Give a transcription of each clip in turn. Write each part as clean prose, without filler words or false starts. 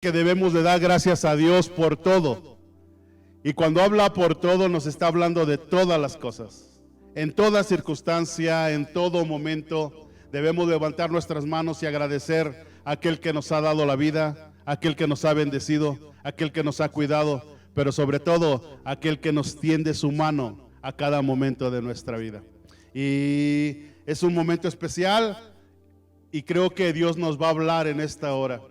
Que debemos de dar gracias a Dios por todo. Y cuando habla por todo, nos está hablando de todas las cosas. En toda circunstancia, en todo momento, debemos levantar nuestras manos y agradecer a aquel que nos ha dado la vida, a aquel que nos ha bendecido, a aquel que nos ha cuidado, pero sobre todo a aquel que nos tiende su mano a cada momento de nuestra vida. Y es un momento especial y creo que Dios nos va a hablar en esta hora.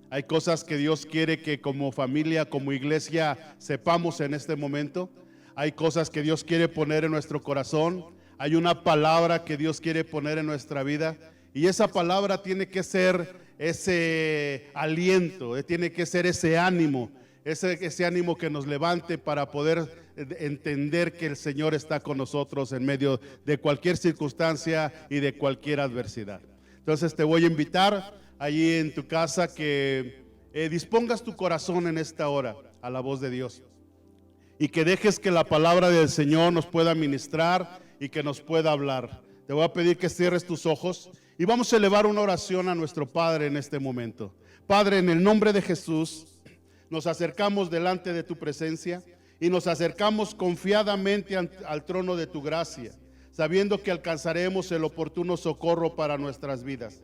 Hay cosas que Dios quiere que como familia, como iglesia, sepamos en este momento. Hay cosas que Dios quiere poner en nuestro corazón. Hay una palabra que Dios quiere poner en nuestra vida. Y esa palabra tiene que ser ese aliento, tiene que ser ese ánimo, ese ánimo que nos levante para poder entender que el Señor está con nosotros en medio de cualquier circunstancia y de cualquier adversidad. Entonces te voy a invitar allí en tu casa que dispongas tu corazón en esta hora a la voz de Dios y que dejes que la palabra del Señor nos pueda ministrar y que nos pueda hablar. Te voy a pedir que cierres tus ojos y vamos a elevar una oración a nuestro Padre en este momento. Padre, en el nombre de Jesús, nos acercamos delante de tu presencia y nos acercamos confiadamente al trono de tu gracia, sabiendo que alcanzaremos el oportuno socorro para nuestras vidas.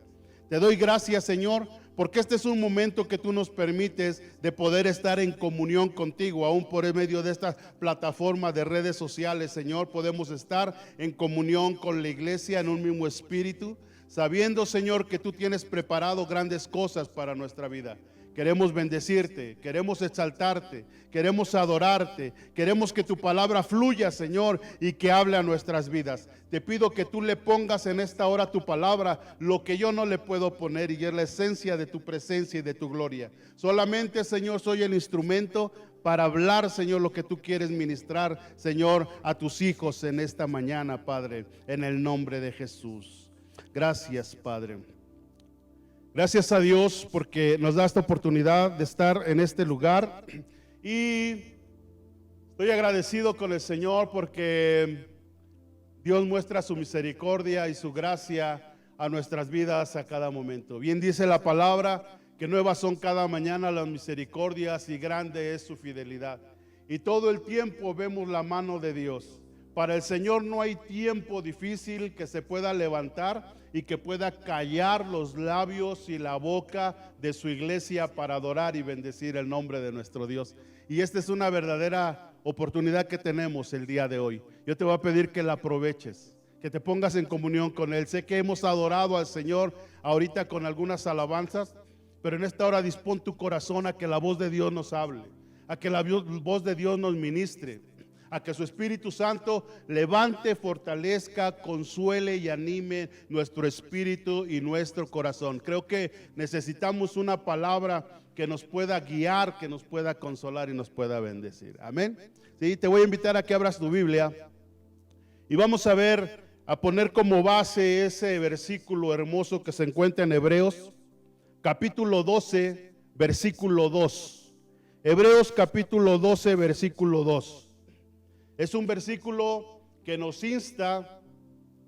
Te doy gracias, Señor, porque este es un momento que tú nos permites de poder estar en comunión contigo, aún por medio de esta plataforma de redes sociales, Señor, podemos estar en comunión con la iglesia en un mismo espíritu, sabiendo, Señor, que tú tienes preparado grandes cosas para nuestra vida. Queremos bendecirte, queremos exaltarte, queremos adorarte, queremos que tu palabra fluya, Señor, y que hable a nuestras vidas. Te pido que tú le pongas en esta hora tu palabra, lo que yo no le puedo poner, y es la esencia de tu presencia y de tu gloria. Solamente, Señor, soy el instrumento para hablar, Señor, lo que tú quieres ministrar, Señor, a tus hijos en esta mañana, Padre, en el nombre de Jesús. Gracias, Padre. Gracias a Dios porque nos da esta oportunidad de estar en este lugar y estoy agradecido con el Señor porque Dios muestra su misericordia y su gracia a nuestras vidas a cada momento. Bien dice la palabra que nuevas son cada mañana las misericordias y grande es su fidelidad. Y todo el tiempo vemos la mano de Dios. Para el Señor no hay tiempo difícil que se pueda levantar y que pueda callar los labios y la boca de su iglesia para adorar y bendecir el nombre de nuestro Dios. Y esta es una verdadera oportunidad que tenemos el día de hoy. Yo te voy a pedir que la aproveches, que te pongas en comunión con Él. Sé que hemos adorado al Señor ahorita con algunas alabanzas, pero en esta hora dispón tu corazón a que la voz de Dios nos hable, a que la voz de Dios nos ministre, a que su Espíritu Santo levante, fortalezca, consuele y anime nuestro espíritu y nuestro corazón. Creo que necesitamos una palabra que nos pueda guiar, que nos pueda consolar y nos pueda bendecir. Amén. Sí, te voy a invitar a que abras tu Biblia y vamos a ver, a poner como base ese versículo hermoso que se encuentra en Hebreos, capítulo 12, versículo 2. Hebreos capítulo 12, versículo 2. Es un versículo que nos insta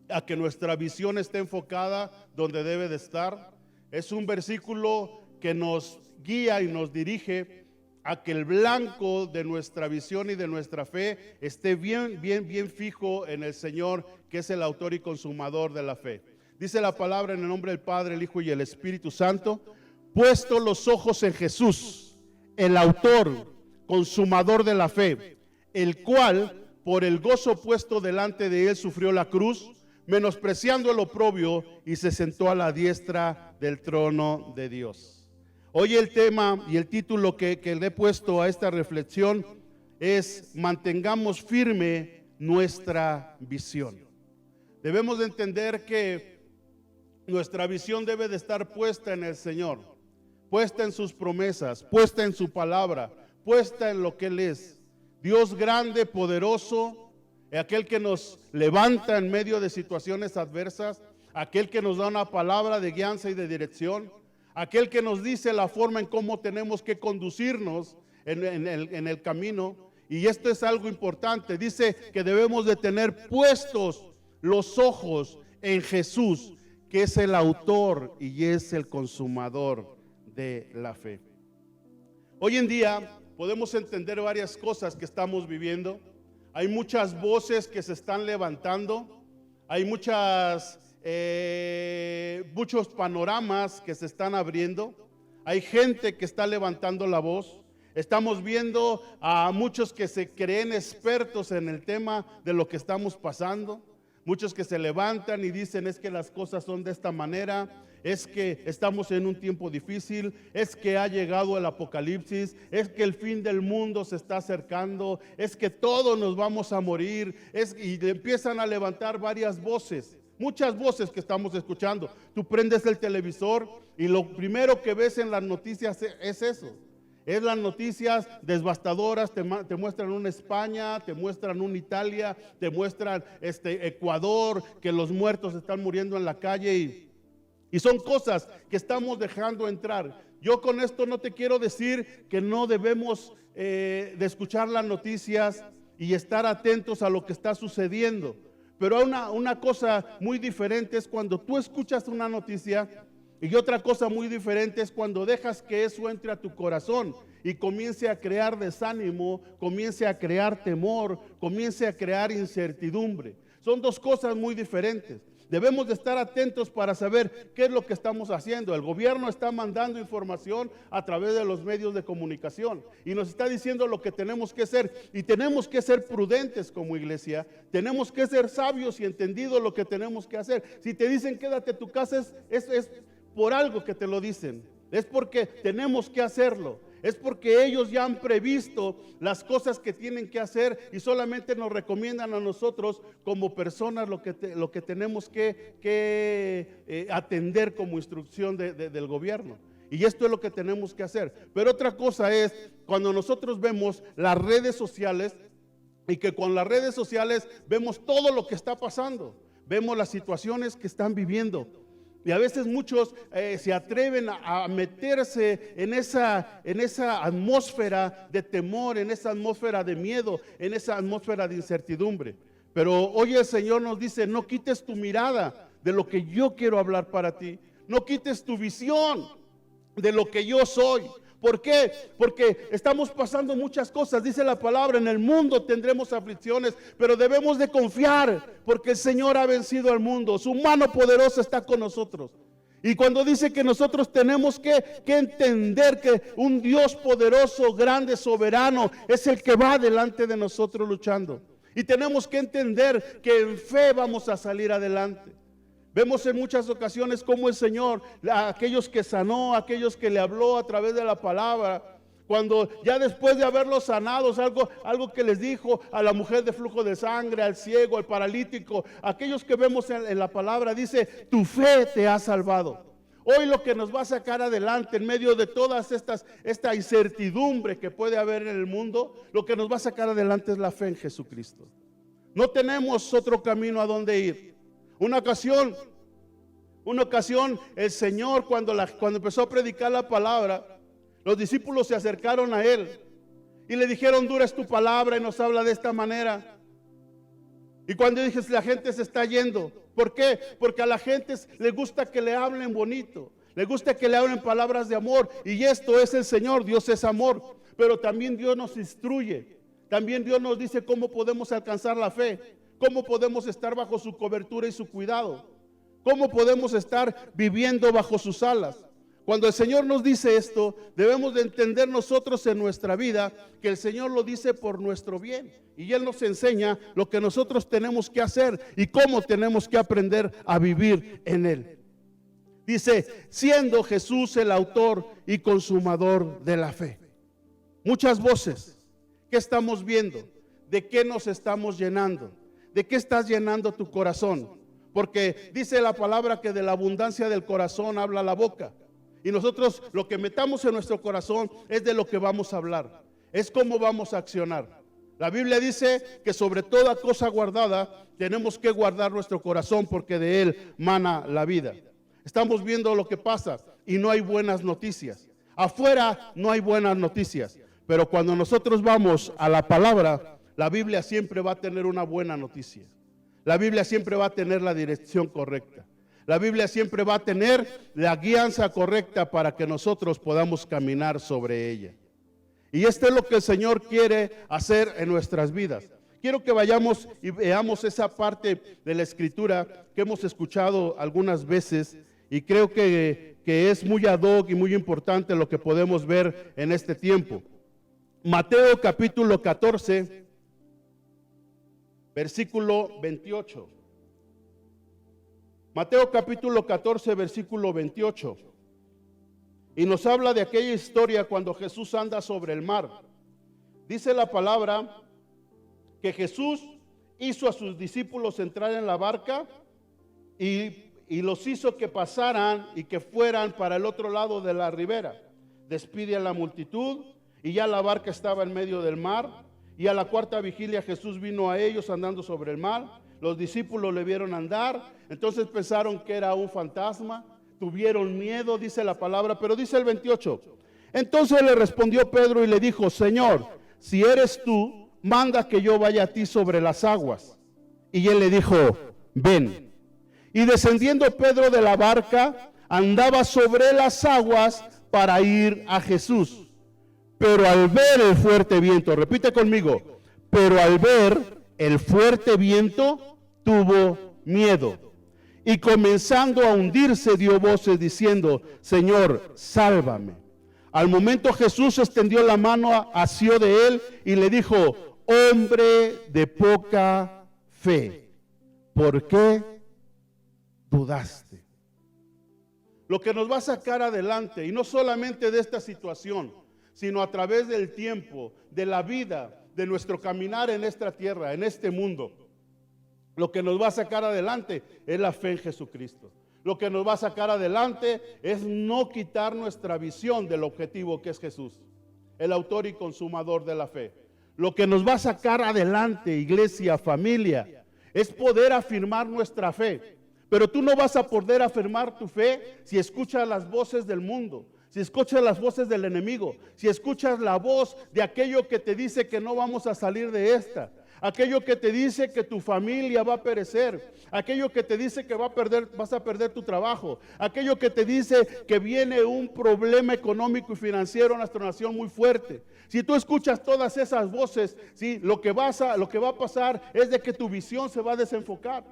a que nuestra visión esté enfocada donde debe de estar. Es un versículo que nos guía y nos dirige a que el blanco de nuestra visión y de nuestra fe esté bien fijo en el Señor, que es el autor y consumador de la fe. Dice la palabra en el nombre del Padre, el Hijo y el Espíritu Santo: puesto los ojos en Jesús, el autor, consumador de la fe, el cual por el gozo puesto delante de él sufrió la cruz, menospreciando el oprobio, y se sentó a la diestra del trono de Dios. Hoy el tema y el título que le he puesto a esta reflexión es: mantengamos firme nuestra visión. Debemos de entender que nuestra visión debe de estar puesta en el Señor, puesta en sus promesas, puesta en su palabra, puesta en lo que Él es. Dios grande, poderoso, aquel que nos levanta en medio de situaciones adversas, aquel que nos da una palabra de guianza y de dirección, aquel que nos dice la forma en cómo tenemos que conducirnos en el camino. Y esto es algo importante, dice que debemos de tener puestos los ojos en Jesús, que es el autor y es el consumador de la fe. Hoy en día podemos entender varias cosas que estamos viviendo. Hay muchas voces que se están levantando. Hay muchos panoramas que se están abriendo. Hay gente que está levantando la voz. Estamos viendo a muchos que se creen expertos en el tema de lo que estamos pasando. Muchos que se levantan y dicen es que las cosas son de esta manera, es que estamos en un tiempo difícil, es que ha llegado el apocalipsis, es que el fin del mundo se está acercando, es que todos nos vamos a morir, y empiezan a levantar varias voces. Muchas voces que estamos escuchando. Tú prendes el televisor y lo primero que ves en las noticias es eso. Es las noticias devastadoras, te muestran una España, te muestran una Italia, te muestran Ecuador, que los muertos están muriendo en la calle y son cosas que estamos dejando entrar. Yo con esto no te quiero decir que no debemos de escuchar las noticias y estar atentos a lo que está sucediendo. Pero una cosa muy diferente es cuando tú escuchas una noticia. Y otra cosa muy diferente es cuando dejas que eso entre a tu corazón y comience a crear desánimo, comience a crear temor, comience a crear incertidumbre. Son dos cosas muy diferentes. Debemos de estar atentos para saber qué es lo que estamos haciendo. El gobierno está mandando información a través de los medios de comunicación y nos está diciendo lo que tenemos que hacer, y tenemos que ser prudentes como iglesia. Tenemos que ser sabios y entendidos lo que tenemos que hacer. Si te dicen quédate en tu casa, es por algo que te lo dicen, es porque tenemos que hacerlo, es porque ellos ya han previsto las cosas que tienen que hacer y solamente nos recomiendan a nosotros como personas lo que tenemos que atender como instrucción del gobierno. Y esto es lo que tenemos que hacer. Pero otra cosa es cuando nosotros vemos las redes sociales y que con las redes sociales vemos todo lo que está pasando, vemos las situaciones que están viviendo. Y a veces muchos se atreven a meterse en esa atmósfera de temor, en esa atmósfera de miedo, en esa atmósfera de incertidumbre. Pero hoy el Señor nos dice, no quites tu mirada de lo que yo quiero hablar para ti. No quites tu visión de lo que yo soy. ¿Por qué? Porque estamos pasando muchas cosas. Dice la palabra, en el mundo tendremos aflicciones, pero debemos de confiar porque el Señor ha vencido al mundo. Su mano poderosa está con nosotros. Y cuando dice que nosotros tenemos que entender que un Dios poderoso, grande, soberano, es el que va delante de nosotros luchando. Y tenemos que entender que en fe vamos a salir adelante. Vemos en muchas ocasiones cómo el Señor, a aquellos que sanó, a aquellos que le habló a través de la palabra, cuando ya después de haberlos sanados, algo que les dijo a la mujer de flujo de sangre, al ciego, al paralítico, aquellos que vemos en la palabra, dice, tu fe te ha salvado. Hoy lo que nos va a sacar adelante en medio de todas esta incertidumbre que puede haber en el mundo, lo que nos va a sacar adelante es la fe en Jesucristo. No tenemos otro camino a donde ir. Una ocasión el Señor cuando empezó a predicar la palabra, los discípulos se acercaron a Él y le dijeron, dura es tu palabra y nos habla de esta manera. Y cuando dije, la gente se está yendo. ¿Por qué? Porque a la gente le gusta que le hablen bonito, le gusta que le hablen palabras de amor, y esto es el Señor. Dios es amor, pero también Dios nos instruye, también Dios nos dice cómo podemos alcanzar la fe. ¿Cómo podemos estar bajo su cobertura y su cuidado? ¿Cómo podemos estar viviendo bajo sus alas? Cuando el Señor nos dice esto, debemos de entender nosotros en nuestra vida que el Señor lo dice por nuestro bien. Y Él nos enseña lo que nosotros tenemos que hacer y cómo tenemos que aprender a vivir en Él. Dice, siendo Jesús el autor y consumador de la fe. Muchas voces. ¿Qué estamos viendo? ¿De qué nos estamos llenando? ¿De qué estás llenando tu corazón? Porque dice la palabra que de la abundancia del corazón habla la boca. Y nosotros lo que metamos en nuestro corazón es de lo que vamos a hablar. Es cómo vamos a accionar. La Biblia dice que sobre toda cosa guardada tenemos que guardar nuestro corazón porque de él mana la vida. Estamos viendo lo que pasa y no hay buenas noticias. Afuera no hay buenas noticias. Pero cuando nosotros vamos a la palabra, la Biblia siempre va a tener una buena noticia. La Biblia siempre va a tener la dirección correcta. La Biblia siempre va a tener la guianza correcta para que nosotros podamos caminar sobre ella. Y esto es lo que el Señor quiere hacer en nuestras vidas. Quiero que vayamos y veamos esa parte de la Escritura que hemos escuchado algunas veces y creo que es muy ad hoc y muy importante lo que podemos ver en este tiempo. Mateo capítulo 14, versículo 28. Mateo capítulo 14, versículo 28. Y nos habla de aquella historia cuando Jesús anda sobre el mar. Dice la palabra que Jesús hizo a sus discípulos entrar en la barca y los hizo que pasaran y que fueran para el otro lado de la ribera. Despide a la multitud y ya la barca estaba en medio del mar. Y a la cuarta vigilia Jesús vino a ellos andando sobre el mar. Los discípulos le vieron andar, entonces pensaron que era un fantasma, tuvieron miedo, dice la palabra, pero dice el 28. Entonces le respondió Pedro y le dijo: Señor, si eres tú, manda que yo vaya a ti sobre las aguas. Y él le dijo: ven. Y descendiendo Pedro de la barca, andaba sobre las aguas para ir a Jesús. Pero al ver el fuerte viento, repite conmigo, pero al ver el fuerte viento, tuvo miedo. Y comenzando a hundirse, dio voces diciendo: Señor, sálvame. Al momento Jesús extendió la mano, asió de él y le dijo: hombre de poca fe, ¿por qué dudaste? Lo que nos va a sacar adelante, y no solamente de esta situación, sino a través del tiempo, de la vida, de nuestro caminar en esta tierra, en este mundo, lo que nos va a sacar adelante es la fe en Jesucristo. Lo que nos va a sacar adelante es no quitar nuestra visión del objetivo que es Jesús, el autor y consumador de la fe. Lo que nos va a sacar adelante, iglesia, familia, es poder afirmar nuestra fe. Pero tú no vas a poder afirmar tu fe si escuchas las voces del mundo, si escuchas las voces del enemigo, si escuchas la voz de aquello que te dice que no vamos a salir de esta, aquello que te dice que tu familia va a perecer, aquello que te dice que vas a perder tu trabajo, aquello que te dice que viene un problema económico y financiero en nuestra nación muy fuerte. Si tú escuchas todas esas voces, ¿sí? lo que va a pasar es de que tu visión se va a desenfocar.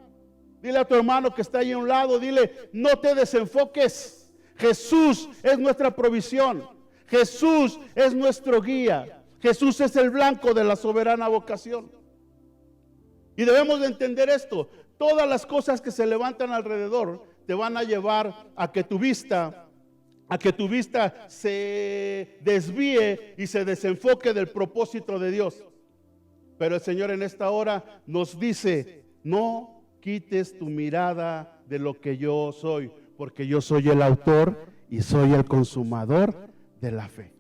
Dile a tu hermano que está ahí a un lado, dile: no te desenfoques. Jesús es nuestra provisión. Jesús es nuestro guía. Jesús es el blanco de la soberana vocación. Y debemos de entender esto. Todas las cosas que se levantan alrededor te van a llevar a que tu vista se desvíe y se desenfoque del propósito de Dios. Pero el Señor en esta hora nos dice: no quites tu mirada de lo que yo soy, porque yo soy el autor y soy el consumador de la fe.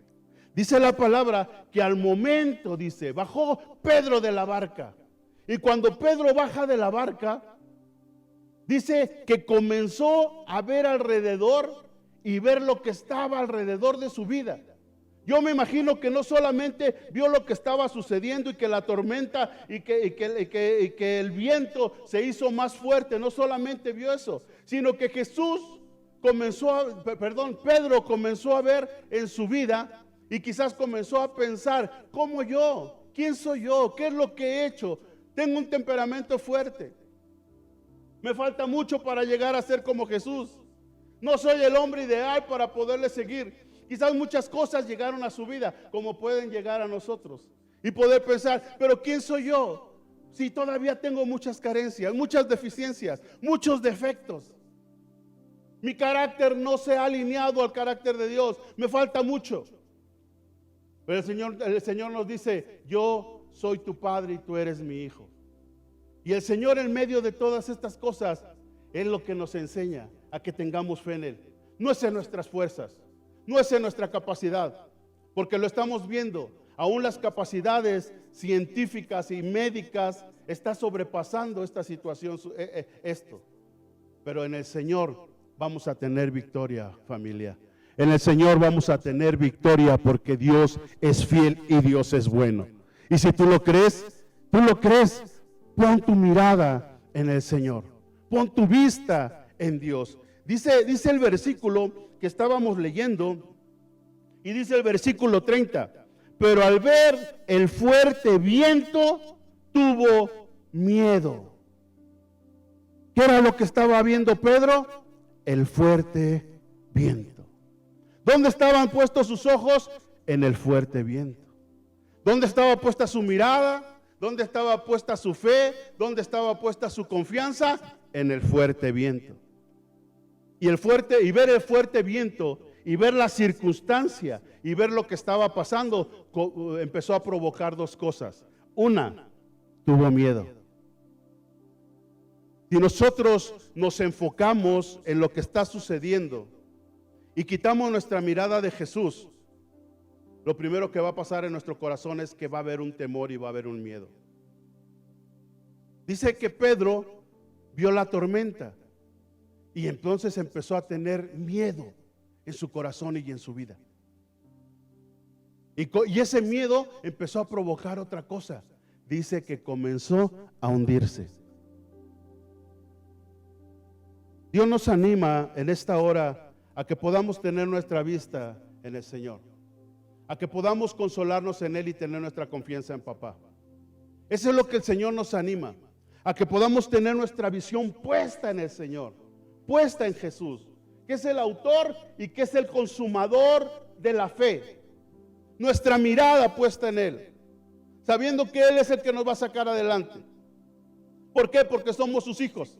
Dice la palabra que al momento, dice, bajó Pedro de la barca. Y cuando Pedro baja de la barca, dice que comenzó a ver alrededor y ver lo que estaba alrededor de su vida. Yo me imagino que no solamente vio lo que estaba sucediendo y que la tormenta y que el viento se hizo más fuerte, no solamente vio eso, sino que Pedro comenzó a ver en su vida y quizás comenzó a pensar: ¿cómo yo? ¿Quién soy yo? ¿Qué es lo que he hecho? Tengo un temperamento fuerte. Me falta mucho para llegar a ser como Jesús. No soy el hombre ideal para poderle seguir. Quizás muchas cosas llegaron a su vida, como pueden llegar a nosotros. Y poder pensar: ¿pero quién soy yo? Si todavía tengo muchas carencias, muchas deficiencias, muchos defectos. Mi carácter no se ha alineado al carácter de Dios. Me falta mucho. Pero el Señor nos dice: yo soy tu padre y tú eres mi hijo. Y el Señor, en medio de todas estas cosas, es lo que nos enseña a que tengamos fe en Él. No es en nuestras fuerzas, no es en nuestra capacidad, porque lo estamos viendo. Aún las capacidades científicas y médicas está sobrepasando esta situación, esto. Pero en el Señor vamos a tener victoria, familia. En el Señor vamos a tener victoria, porque Dios es fiel y Dios es bueno. Y si tú lo crees, pon tu mirada en el Señor. Pon tu vista en Dios. Dice el versículo que estábamos leyendo, y dice el versículo 30: pero al ver el fuerte viento, tuvo miedo. ¿Qué era lo que estaba viendo Pedro? El fuerte viento. ¿Dónde estaban puestos sus ojos? En el fuerte viento. ¿Dónde estaba puesta su mirada? ¿Dónde estaba puesta su fe? ¿Dónde estaba puesta su confianza? En el fuerte viento. Y ver el fuerte viento y ver la circunstancia y ver lo que estaba pasando empezó a provocar dos cosas. Una, tuvo miedo. Si nosotros nos enfocamos en lo que está sucediendo y quitamos nuestra mirada de Jesús, lo primero que va a pasar en nuestro corazón es que va a haber un temor y va a haber un miedo. Dice que Pedro vio la tormenta y entonces empezó a tener miedo en su corazón y en su vida. Y ese miedo empezó a provocar otra cosa. Dice que comenzó a hundirse. Dios nos anima en esta hora a que podamos tener nuestra vista en el Señor, a que podamos consolarnos en Él y tener nuestra confianza en Papá. Eso es lo que el Señor nos anima, a que podamos tener nuestra visión puesta en el Señor, puesta en Jesús, que es el autor y que es el consumador de la fe. Nuestra mirada puesta en Él, sabiendo que Él es el que nos va a sacar adelante. ¿Por qué? Porque somos sus hijos.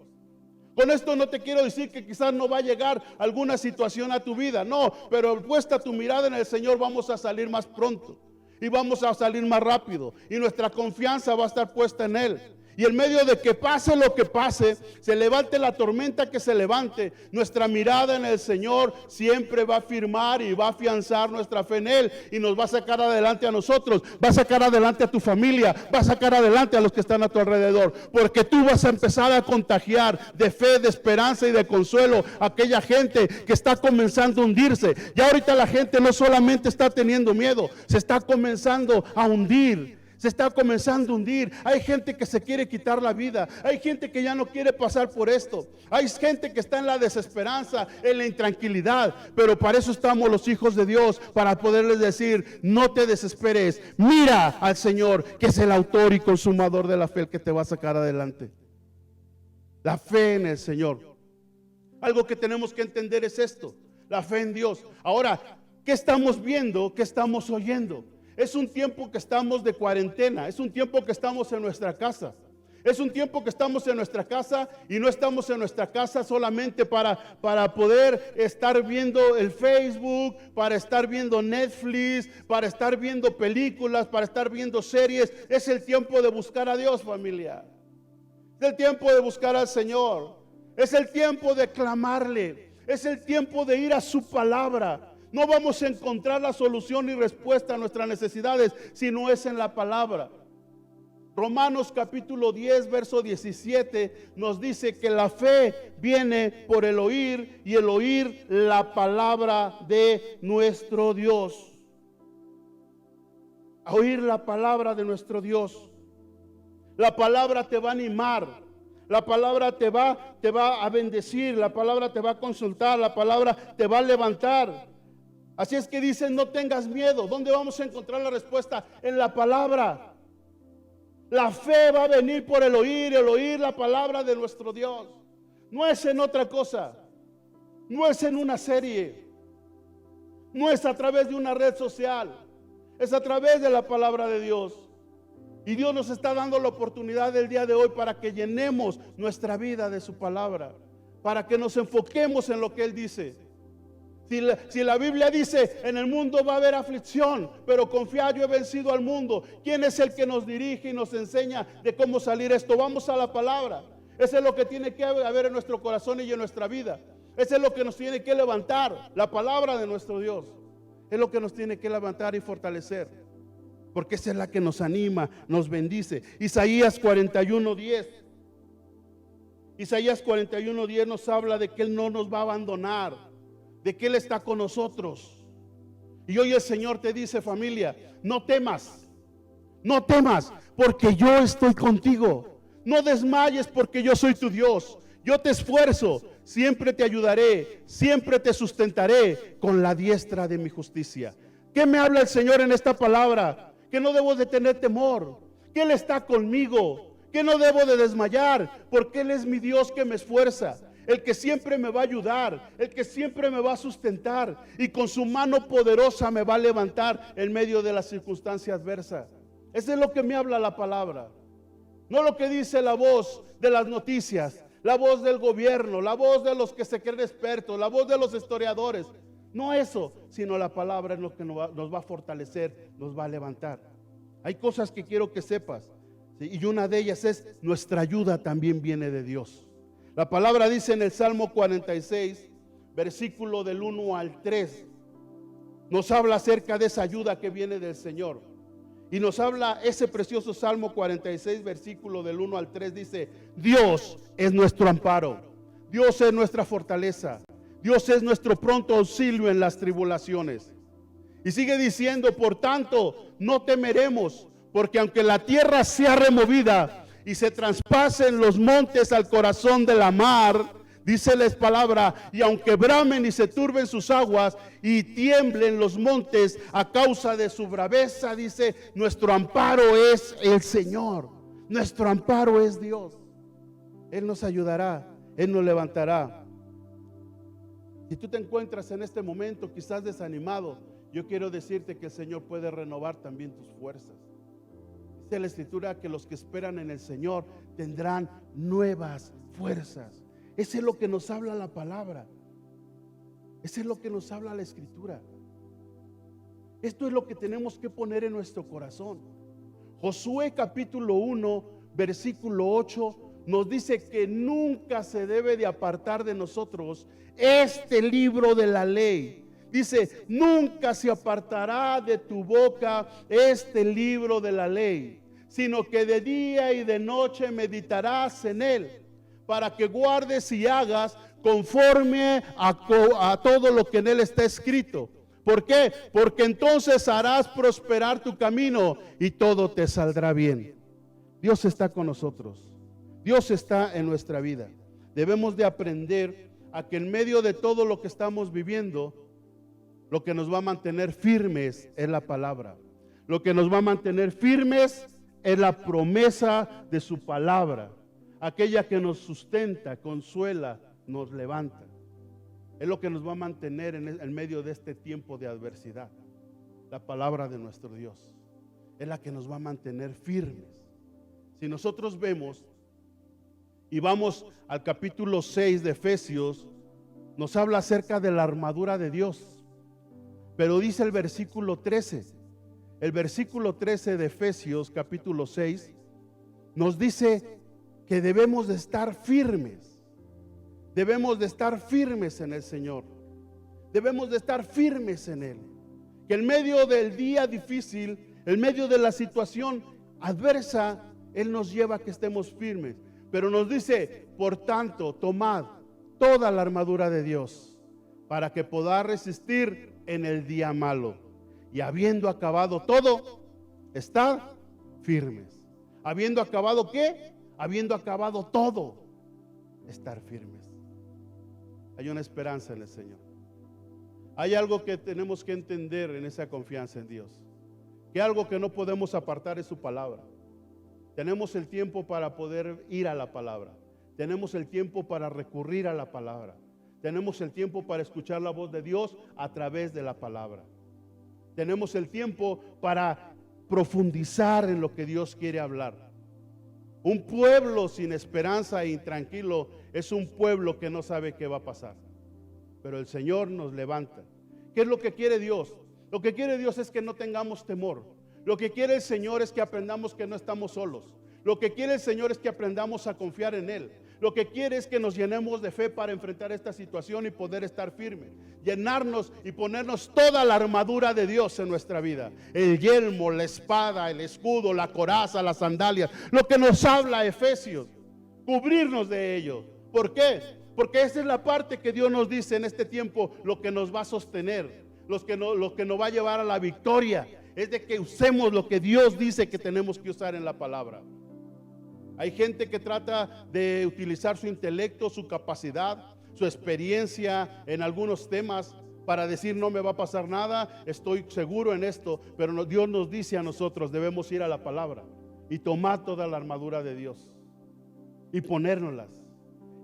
Con esto no te quiero decir que quizás no va a llegar alguna situación a tu vida, no, pero puesta tu mirada en el Señor vamos a salir más pronto y vamos a salir más rápido y nuestra confianza va a estar puesta en Él. Y en medio de que pase lo que pase, se levante la tormenta que se levante, nuestra mirada en el Señor siempre va a firmar y va a afianzar nuestra fe en Él y nos va a sacar adelante a nosotros, va a sacar adelante a tu familia, va a sacar adelante a los que están a tu alrededor, porque tú vas a empezar a contagiar de fe, de esperanza y de consuelo a aquella gente que está comenzando a hundirse. Ya ahorita la gente no solamente está teniendo miedo, se está comenzando a hundir. Se está comenzando a hundir. Hay gente que se quiere quitar la vida. Hay gente que ya no quiere pasar por esto. Hay gente que está en la desesperanza, en la intranquilidad. Pero para eso estamos los hijos de Dios, para poderles decir, no te desesperes. Mira al Señor, que es el autor y consumador de la fe, el que te va a sacar adelante. La fe en el Señor. Algo que tenemos que entender es esto, la fe en Dios. Ahora, ¿qué estamos viendo? ¿Qué estamos oyendo? Es un tiempo que estamos de cuarentena, es un tiempo que estamos en nuestra casa. Es un tiempo que estamos en nuestra casa y no estamos en nuestra casa solamente para poder estar viendo el Facebook, para estar viendo Netflix, para estar viendo películas, para estar viendo series. Es el tiempo de buscar a Dios, familia. Es el tiempo de buscar al Señor. Es el tiempo de clamarle. Es el tiempo de ir a su palabra. No vamos a encontrar la solución y respuesta a nuestras necesidades si no es en la palabra. Romanos capítulo 10, verso 17 nos dice que la fe viene por el oír y el oír la palabra de nuestro Dios. A oír la palabra de nuestro Dios. La palabra te va a animar. La palabra te va a bendecir. La palabra te va a consultar. La palabra te va a levantar. Así es que dicen, no tengas miedo. ¿Dónde vamos a encontrar la respuesta? En la palabra. La fe va a venir por el oír la palabra de nuestro Dios. No es en otra cosa. No es en una serie. No es a través de una red social. Es a través de la palabra de Dios. Y Dios nos está dando la oportunidad del día de hoy para que llenemos nuestra vida de su palabra. Para que nos enfoquemos en lo que Él dice. Si la Biblia dice, en el mundo va a haber aflicción, pero confiad, yo he vencido al mundo. ¿Quién es el que nos dirige y nos enseña de cómo salir esto? Vamos a la palabra. Eso es lo que tiene que haber en nuestro corazón y en nuestra vida. Eso es lo que nos tiene que levantar, la palabra de nuestro Dios. Es lo que nos tiene que levantar y fortalecer. Porque esa es la que nos anima, nos bendice. Isaías 41:10. Isaías 41:10 nos habla de que Él no nos va a abandonar, de que Él está con nosotros. Y hoy el Señor te dice, familia, no temas, porque yo estoy contigo. No desmayes, porque yo soy tu Dios. Yo te esfuerzo, siempre te ayudaré, siempre te sustentaré con la diestra de mi justicia. ¿Qué me habla el Señor en esta palabra? Que no debo de tener temor, que Él está conmigo, que no debo de desmayar, porque Él es mi Dios que me esfuerza, el que siempre me va a ayudar, el que siempre me va a sustentar y con su mano poderosa me va a levantar en medio de la circunstancia adversa. Eso es lo que me habla la palabra. No lo que dice la voz de las noticias, la voz del gobierno, la voz de los que se creen expertos, la voz de los historiadores. No eso, sino la palabra es lo que nos va a fortalecer, nos va a levantar. Hay cosas que quiero que sepas, ¿sí? Y una de ellas es: nuestra ayuda también viene de Dios. La palabra dice en el Salmo 46, versículo del 1 al 3, nos habla acerca de esa ayuda que viene del Señor. Y nos habla ese precioso Salmo 46, versículo del 1 al 3, dice: Dios es nuestro amparo, Dios es nuestra fortaleza, Dios es nuestro pronto auxilio en las tribulaciones. Y sigue diciendo: por tanto, no temeremos, porque aunque la tierra sea removida y se traspasen los montes al corazón de la mar, dice la palabra, y aunque bramen y se turben sus aguas y tiemblen los montes a causa de su braveza, dice, nuestro amparo es el Señor, nuestro amparo es Dios. Él nos ayudará, Él nos levantará. Si tú te encuentras en este momento quizás desanimado, yo quiero decirte que el Señor puede renovar también tus fuerzas. Dice la Escritura que los que esperan en el Señor tendrán nuevas fuerzas. Eso es lo que nos habla la palabra. Eso es lo que nos habla la Escritura. Esto es lo que tenemos que poner en nuestro corazón. Josué capítulo 1, versículo 8 nos dice que nunca se debe de apartar de nosotros este libro de la ley. Dice: nunca se apartará de tu boca este libro de la ley, sino que de día y de noche meditarás en él, para que guardes y hagas conforme a todo lo que en él está escrito. ¿Por qué? Porque entonces harás prosperar tu camino y todo te saldrá bien. Dios está con nosotros. Dios está en nuestra vida. Debemos de aprender a que en medio de todo lo que estamos viviendo, lo que nos va a mantener firmes es la palabra. Lo que nos va a mantener firmes es la promesa de su palabra. Aquella que nos sustenta, consuela, nos levanta. Es lo que nos va a mantener en medio de este tiempo de adversidad. La palabra de nuestro Dios es la que nos va a mantener firmes. Si nosotros vemos y vamos al capítulo 6 de Efesios, nos habla acerca de la armadura de Dios. Pero dice el versículo 13, el versículo 13 de Efesios capítulo 6, nos dice que debemos de estar firmes. Debemos de estar firmes en el Señor. Debemos de estar firmes en Él. Que en medio del día difícil, en medio de la situación adversa, Él nos lleva a que estemos firmes. Pero nos dice: por tanto, tomad toda la armadura de Dios, para que podáis resistir en el día malo. Y habiendo acabado todo, estad firmes. Habiendo acabado ¿qué? Habiendo acabado todo, estar firmes. Hay una esperanza en el Señor. Hay algo que tenemos que entender en esa confianza en Dios, que algo que no podemos apartar es su palabra. Tenemos el tiempo para poder ir a la palabra. Tenemos el tiempo para recurrir a la palabra. Tenemos el tiempo para escuchar la voz de Dios a través de la palabra. Tenemos el tiempo para profundizar en lo que Dios quiere hablar. Un pueblo sin esperanza e intranquilo es un pueblo que no sabe qué va a pasar. Pero el Señor nos levanta. ¿Qué es lo que quiere Dios? Lo que quiere Dios es que no tengamos temor. Lo que quiere el Señor es que aprendamos que no estamos solos. Lo que quiere el Señor es que aprendamos a confiar en Él. Lo que quiere es que nos llenemos de fe para enfrentar esta situación y poder estar firmes. Llenarnos y ponernos toda la armadura de Dios en nuestra vida. El yelmo, la espada, el escudo, la coraza, las sandalias. Lo que nos habla Efesios. Cubrirnos de ello. ¿Por qué? Porque esa es la parte que Dios nos dice en este tiempo, lo que nos va a sostener, lo que nos va a llevar a la victoria. Es de que usemos lo que Dios dice que tenemos que usar en la palabra. Hay gente que trata de utilizar su intelecto, su capacidad, su experiencia en algunos temas, para decir no me va a pasar nada, estoy seguro en esto, pero Dios nos dice a nosotros, debemos ir a la palabra y tomar toda la armadura de Dios y ponérnoslas,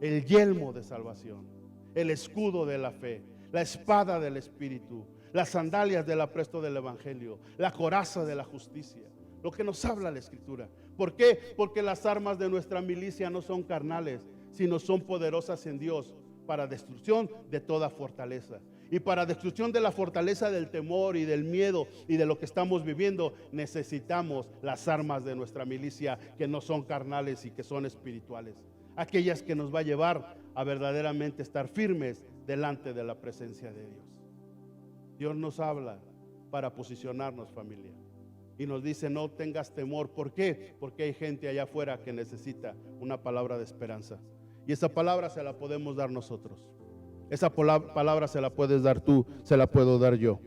el yelmo de salvación, el escudo de la fe, la espada del Espíritu, las sandalias del apresto del Evangelio, la coraza de la justicia, lo que nos habla la Escritura. ¿Por qué? Porque las armas de nuestra milicia no son carnales, sino son poderosas en Dios para destrucción de toda fortaleza. Y para destrucción de la fortaleza del temor y del miedo y de lo que estamos viviendo, necesitamos las armas de nuestra milicia, que no son carnales y que son espirituales. Aquellas que nos va a llevar a verdaderamente estar firmes delante de la presencia de Dios. Dios nos habla para posicionarnos, familia, y nos dice no tengas temor. ¿Por qué? Porque hay gente allá afuera que necesita una palabra de esperanza, y esa palabra se la podemos dar nosotros. Esa palabra se la puedes dar tú, se la puedo dar yo.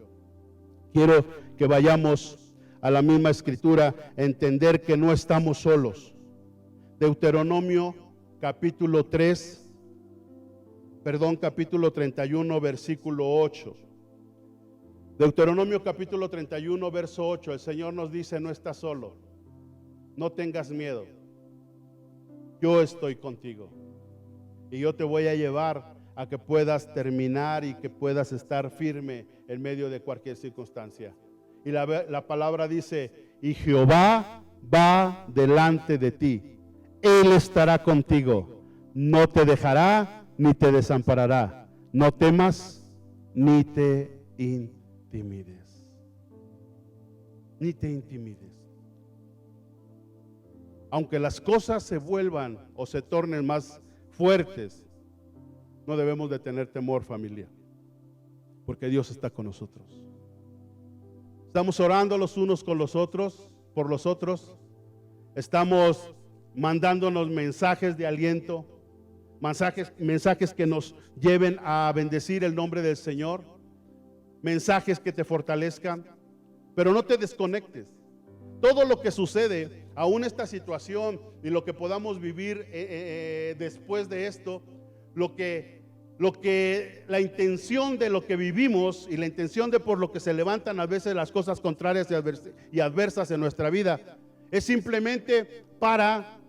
Quiero que vayamos a la misma Escritura, entender que no estamos solos. Deuteronomio capítulo 31, versículo 8. Deuteronomio capítulo 31, verso 8. El Señor nos dice, no estás solo, no tengas miedo, yo estoy contigo y yo te voy a llevar a que puedas terminar y que puedas estar firme en medio de cualquier circunstancia. Y la palabra dice, y Jehová va delante de ti, Él estará contigo, no te dejará ni te desamparará, no temas ni te intimides. Ni te intimides. Aunque las cosas se vuelvan o se tornen más fuertes, no debemos de tener temor, familia, porque Dios está con nosotros. Estamos orando los unos con los otros, por los otros. Estamos mandándonos mensajes de aliento, mensajes que nos lleven a bendecir el nombre del Señor, mensajes que te fortalezcan, pero no te desconectes. Todo lo que sucede, aún esta situación y lo que podamos vivir después de esto, la intención de lo que vivimos y la intención de por lo que se levantan a veces las cosas contrarias y adversas en nuestra vida, es simplemente para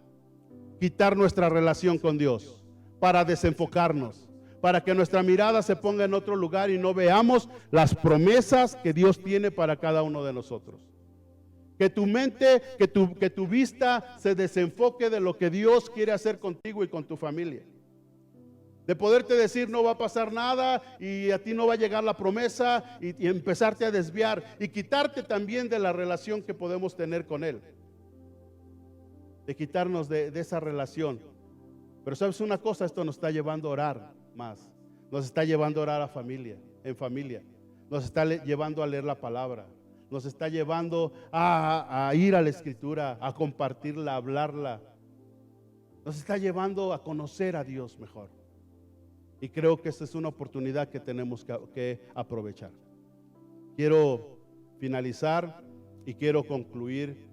quitar nuestra relación con Dios, para desenfocarnos, para que nuestra mirada se ponga en otro lugar y no veamos las promesas que Dios tiene para cada uno de nosotros. Que tu mente, que tu vista se desenfoque de lo que Dios quiere hacer contigo y con tu familia. De poderte decir no va a pasar nada y a ti no va a llegar la promesa y empezarte a desviar y quitarte también de la relación que podemos tener con Él. De quitarnos de esa relación. Pero sabes una cosa, esto nos está llevando a orar más. Nos está llevando a orar en familia. Nos está llevando a leer la palabra. Nos está llevando a ir a la Escritura, a compartirla, a hablarla. Nos está llevando a conocer a Dios mejor. Y creo que esta es una oportunidad que tenemos que aprovechar. Quiero finalizar y quiero concluir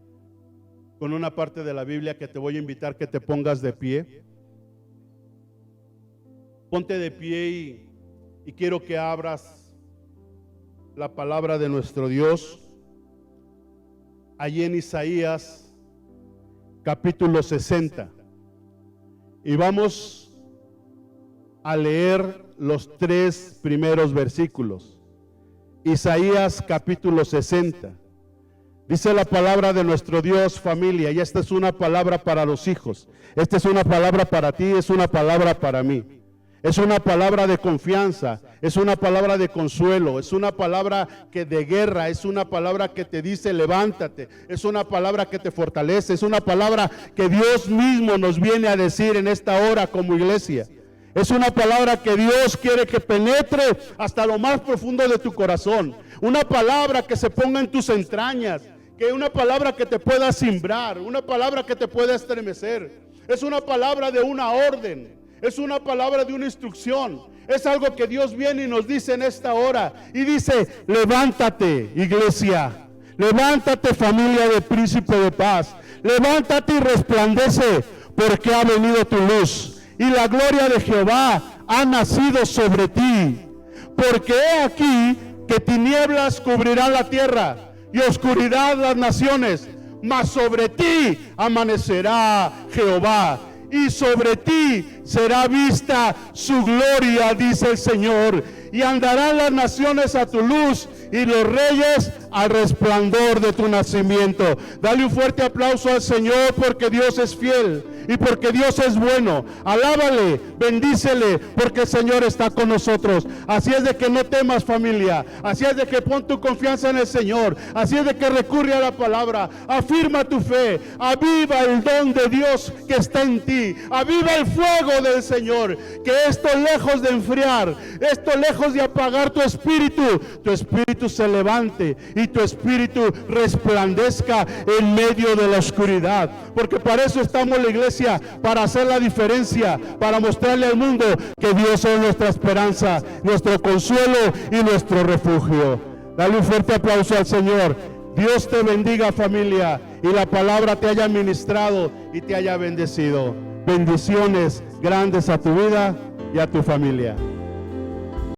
con una parte de la Biblia que te voy a invitar que te pongas de pie. Ponte de pie y quiero que abras la palabra de nuestro Dios allí en Isaías capítulo 60. Y vamos a leer los 3 primeros versículos. Isaías capítulo 60. Dice la palabra de nuestro Dios, familia, y esta es una palabra para los hijos. Esta es una palabra para ti, es una palabra para mí. Es una palabra de confianza, es una palabra de consuelo, es una palabra de guerra, es una palabra que te dice levántate, es una palabra que te fortalece, es una palabra que Dios mismo nos viene a decir en esta hora como iglesia. Es una palabra que Dios quiere que penetre hasta lo más profundo de tu corazón. Una palabra que se ponga en tus entrañas, que una palabra que te pueda simbrar, una palabra que te pueda estremecer. Es una palabra de una orden, es una palabra de una instrucción. Es algo que Dios viene y nos dice en esta hora. Y dice, levántate, iglesia. Levántate, familia del Príncipe de Paz. Levántate y resplandece, porque ha venido tu luz. Y la gloria de Jehová ha nacido sobre ti. porque he aquí que tinieblas cubrirán la tierra y oscuridad las naciones, mas sobre ti amanecerá Jehová, y sobre ti será vista su gloria, dice el Señor. Y andarán las naciones a tu luz y los reyes al resplandor de tu nacimiento. Dale un fuerte aplauso al Señor, porque Dios es fiel y porque Dios es bueno. Alábale, bendícele, porque el Señor está con nosotros. Así es de que no temas, familia. Así es de que pon tu confianza en el Señor. Así es de que recurre a la palabra. Afirma tu fe. Aviva el don de Dios que está en ti. Aviva el fuego del Señor. Que esto, lejos de enfriar, esto lejos de apagar tu espíritu se levante y tu espíritu resplandezca en medio de la oscuridad. Porque para eso estamos en la iglesia, para hacer la diferencia, para mostrarle al mundo que Dios es nuestra esperanza, nuestro consuelo y nuestro refugio. Dale un fuerte aplauso al Señor. Dios te bendiga, familia, y la palabra te haya ministrado y te haya bendecido. Bendiciones grandes a tu vida y a tu familia.